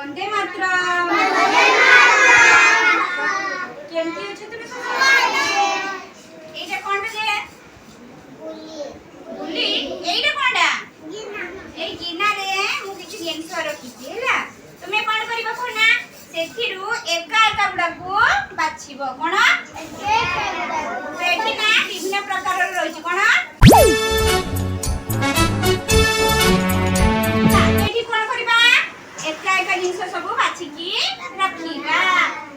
वंदे मातरम। केमती अछे तुमे सब? एटा कोन बजे? बुली एटा कोनडा? ए गिना रे मु किछि गेंस रखिछि हैला। तुमे कोन करिबो कोना सेथिरु एका एका गुडाको बाछिबो कोन? सेठी ना विभिन्न प्रकार रहिछि कोन? एठी कोन करिबा? एका एका जिंस सब बाछि की रखिबा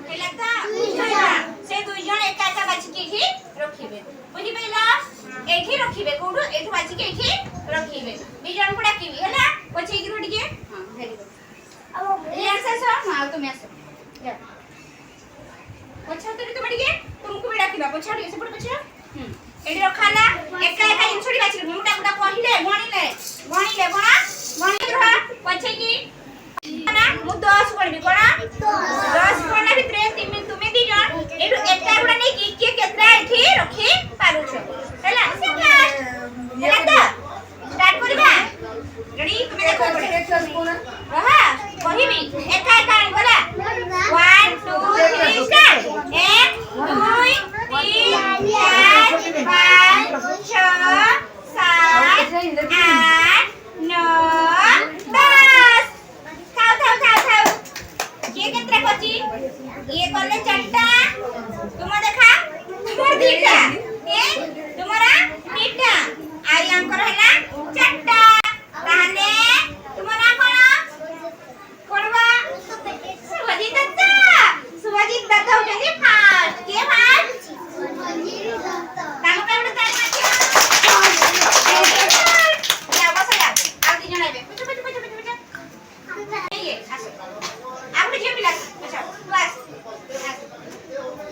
हैला त बुझाइबा। से दुई जण एका एका बाछि की एठी रखिबे बुझि पैला। एठी रखिबे कोडु एठी बाछि की एठी रखिबे दुई जण को डाकिबी हैला। पछे की रोटी के हां भेरी गुड। अब ये आसे सो हां तुम आसो जा पछा तो तुम के तुमको भी डाकिबा पछा से पड़ पछा एठी रखाला एका एका जिंस छोडी बाछि मुटा मुटा कहिले गणिले बणा गणि रहा पछे की ना मु 10 गणबी कोना 10 गणना भितरे तुमे दी जण एठु एका गुडा नै की के केत्रा एठी रखी पारुछो हैला। से लास्ट हैला त स्टार्ट करबा रेडी तुमे देखो पड़े रहा कहिबी एका एका बोला 1 2 3 स्टार्ट 1 2 3 4 5 6 7 8 9 10 थाउ ये केत्रा कोची ये करले चारटा तुम देखा तुमर दीटा ए तुमरा दीटा आई अंकर हैला चारटा ताने तुमरा कोनवा सुभाजित दत्ता होजनी फास्ट के फास्ट तानो का उडे ताई माथि या बस या आ दी जण आइबे पछ ये आसे आउडे जे मिला अच्छा बस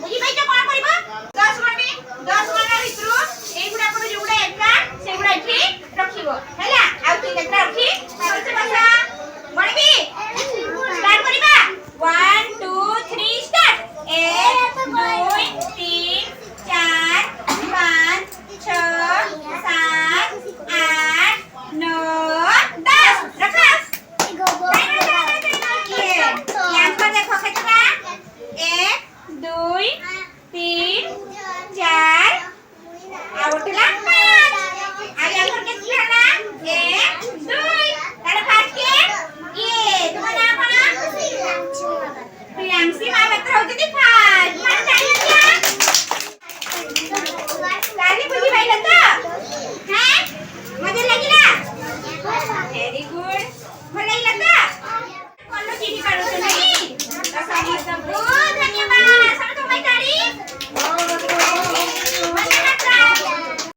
बुझी भाई तो कोन करबो 10 गणबी 10 गणना भितरु एगुडा कोन जेगुडा एका सेगुडा एठी रखिबो हैला। आ तू केत्रा रखी पारुछ भाषा गणबी स्टार्ट करिबा 1 2 3 स्टार्ट 1 2 3 4 5 6 7 8 9 10 रखा यहाँ पर देखो कितना 1 2 3 4 और उठला 5 आगे अंदर कितना ना 1 2 तारे 5 के ये तुम्हारा नाम कौन? प्रियांशी मां बता हो जदी 5